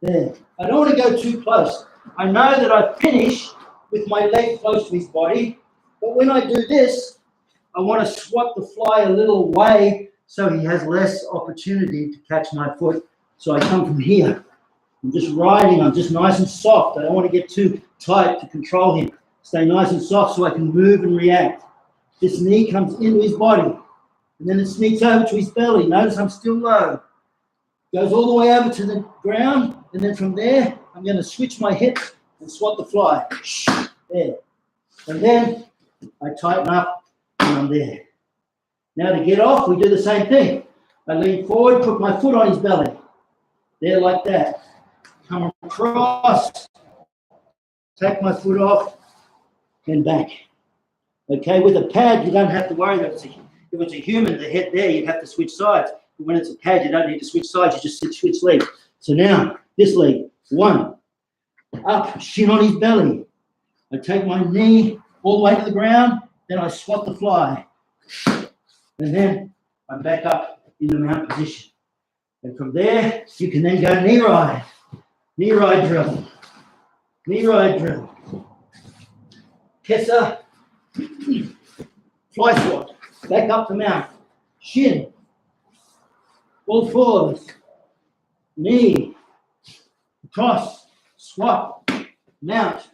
There. I don't want to go too close. I know that I finish with my leg close to his body, but when I do this, I want to swat the fly a little away so he has less opportunity to catch my foot. So I come from here. I'm just riding. I'm just nice and soft. I don't want to get too tight to control him. Stay nice and soft so I can move and react. This knee comes into his body, and then it sneaks over to his belly. Notice I'm still low. Goes all the way over to the ground, and then from there, I'm going to switch my hips and swat the fly. There. And then I tighten up, and I'm there. Now to get off, we do the same thing. I lean forward, put my foot on his belly. There, like that. Come across, take my foot off, and back. Okay, with a pad, you don't have to worry about it. If it's a human, the head there, you'd have to switch sides. But when it's a pad, you don't need to switch sides, you just switch legs. So now, this leg, 1, up, shin on his belly. I take my knee all the way to the ground, then I swat the fly. And then I'm back up in the mount position. And from there, you can then go knee ride. Knee ride drill. Knee ride drill. Kessa. Fly swat. Back up the mount. Shin. All fours. Knee. Cross. Swap. Mount.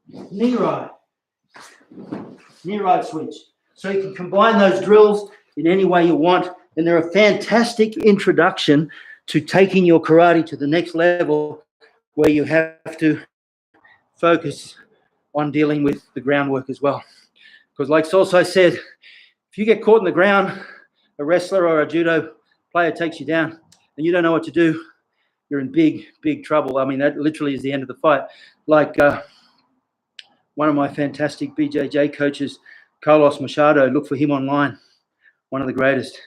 Knee ride. Knee ride switch. So you can combine those drills in any way you want. And they're a fantastic introduction to taking your karate to the next level, where you have to focus on dealing with the groundwork as well. Because like Sosai said, if you get caught in the ground, a wrestler or a judo player takes you down and you don't know what to do, you're in big, big trouble. I mean, that literally is the end of the fight. Like one of my fantastic BJJ coaches, Carlos Machado, look for him online, one of the greatest.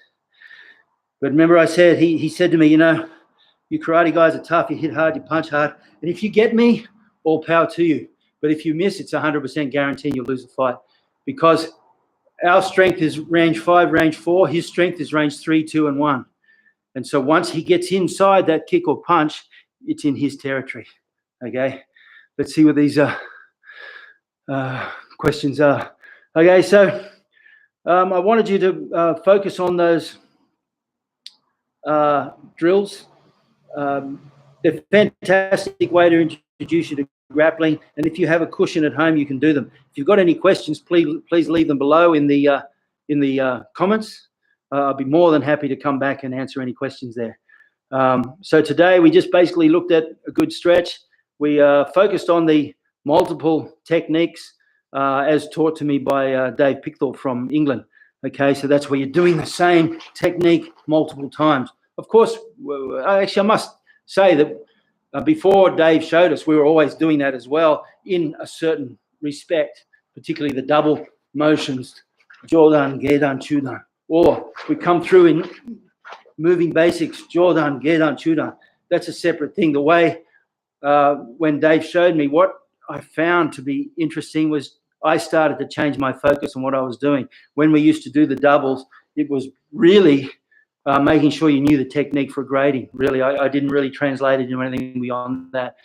But remember I said, he said to me, you know, you karate guys are tough, you hit hard, you punch hard, and if you get me, all power to you. But if you miss, it's 100% guaranteed you'll lose the fight, because our strength is range 5, range 4. His strength is range 3, 2, and 1. And so once he gets inside that kick or punch, it's in his territory. Okay, let's see what these questions are. Okay, so I wanted you to focus on those drills. They're a fantastic way to introduce you to grappling, and if you have a cushion at home, you can do them. If you've got any questions, please leave them below in the comments. I'll be more than happy to come back and answer any questions there. So today we just basically looked at a good stretch. We focused on the multiple techniques as taught to me by Dave Pickthall from England. Okay, so that's where you're doing the same technique multiple times. Of course, actually I must say that before Dave showed us, we were always doing that as well in a certain respect, particularly the double motions, Jodan, Gedan, Chudan. Or we come through in moving basics, Jodan, Gedan, Chudan. That's a separate thing. The way when Dave showed me, what I found to be interesting was I started to change my focus on what I was doing. When we used to do the doubles, it was really making sure you knew the technique for grading. Really, I didn't really translate it into anything beyond that.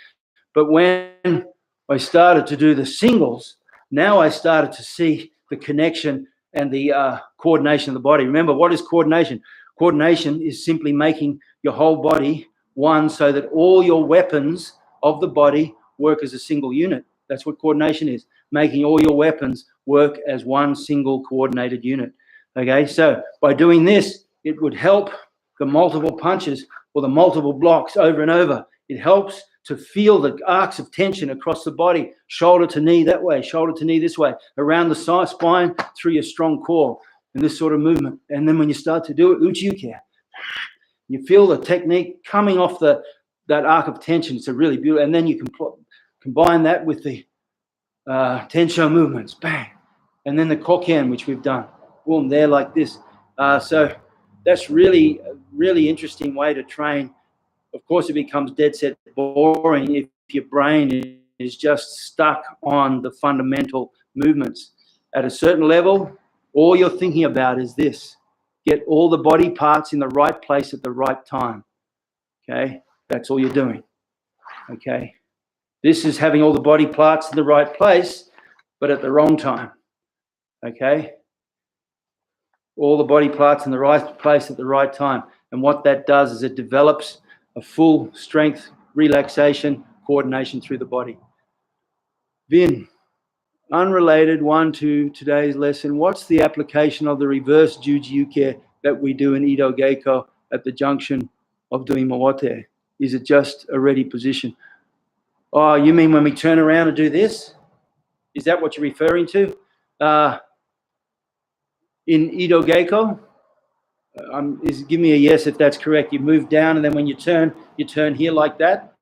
But when I started to do the singles, now I started to see the connection and the coordination of the body. Remember, what is coordination? Coordination is simply making your whole body one so that all your weapons of the body work as a single unit. That's what coordination is, making all your weapons work as one single coordinated unit. Okay, so by doing this, it would help the multiple punches or the multiple blocks over and over. It helps to feel the arcs of tension across the body, shoulder to knee that way, shoulder to knee this way, around the spine through your strong core and this sort of movement. And then when you start to do it, uchi, you feel the technique coming off that arc of tension. It's a really beautiful. And then you can combine that with the tensho movements, bang. And then the koken, which we've done, boom, there like this. So that's really a really interesting way to train. Of course, it becomes dead set boring if your brain is just stuck on the fundamental movements. At a certain level, all you're thinking about is this. Get all the body parts in the right place at the right time. Okay? That's all you're doing. Okay? This is having all the body parts in the right place, but at the wrong time. Okay? All the body parts in the right place at the right time. And what that does is it develops a full strength, relaxation, coordination through the body. Vin, unrelated one to today's lesson, what's the application of the reverse juji-uke that we do in Ido Geiko at the junction of doing Mowote? Is it just a ready position? Oh, you mean when we turn around and do this? Is that what you're referring to? In Ido Geiko? Give me a yes if that's correct. You move down and then when you turn here like that.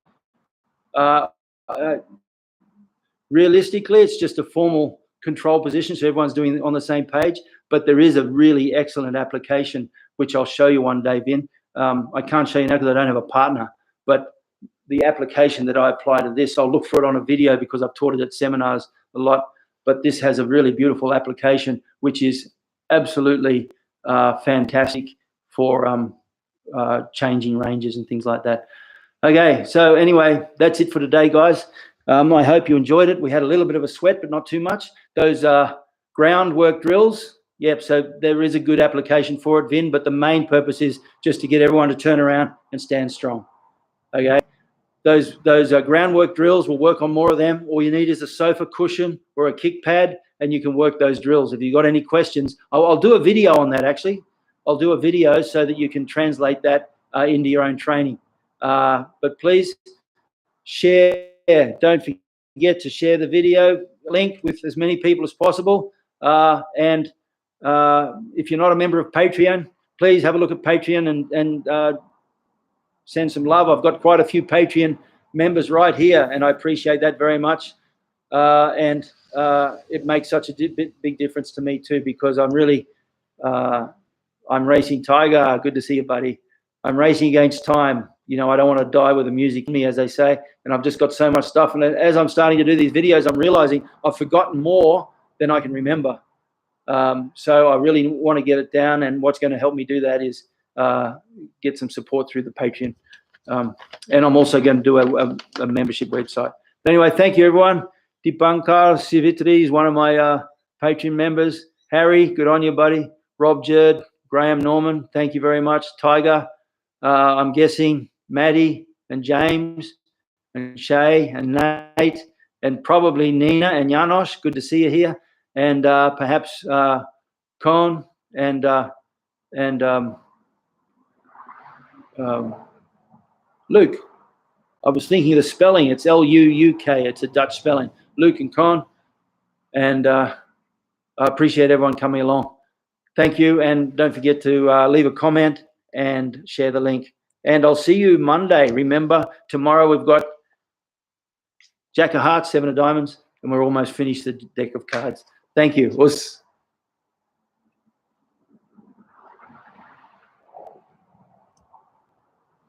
Realistically, it's just a formal control position, so everyone's doing it on the same page, but there is a really excellent application, which I'll show you one day, Vin. I can't show you now because I don't have a partner, but the application that I apply to this, I'll look for it on a video because I've taught it at seminars a lot, but this has a really beautiful application, which is absolutely fantastic for changing ranges and things like that. Okay, so anyway, that's it for today, guys. I hope you enjoyed it. We had a little bit of a sweat, but not too much. Those groundwork drills, yep, so there is a good application for it, Vin, but the main purpose is just to get everyone to turn around and stand strong. Okay, those groundwork drills, we'll work on more of them. All you need is a sofa cushion or a kick pad, and you can work those drills. If you've got any questions, I'll do a video on that, actually. I'll do a video so that you can translate that into your own training. But please share. Don't forget to share the video link with as many people as possible. And if you're not a member of Patreon, please have a look at Patreon and send some love. I've got quite a few Patreon members right here, and I appreciate that very much. And it makes such a big difference to me too, because I'm really, I'm racing Tiger. Good to see you, buddy. I'm racing against time. You know, I don't want to die with the music in me, as they say, and I've just got so much stuff. And as I'm starting to do these videos, I'm realizing I've forgotten more than I can remember. So I really want to get it down, and what's going to help me do that is get some support through the Patreon. And I'm also going to do a membership website. But anyway, thank you, everyone. Dipankar Sivitri is one of my Patreon members. Harry, good on you, buddy. Rob Jerd, Graham Norman, thank you very much. Tiger, I'm guessing Maddie and James and Shay and Nate and probably Nina and Janosch. Good to see you here. And perhaps Con and Luke. I was thinking of the spelling. It's L-U-U-K. It's a Dutch spelling. Luke and Con. And I appreciate everyone coming along. Thank you. And don't forget to leave a comment and share the link. And I'll see you Monday. Remember, tomorrow we've got Jack of Hearts, 7 of Diamonds, and we're almost finished the deck of cards. Thank you.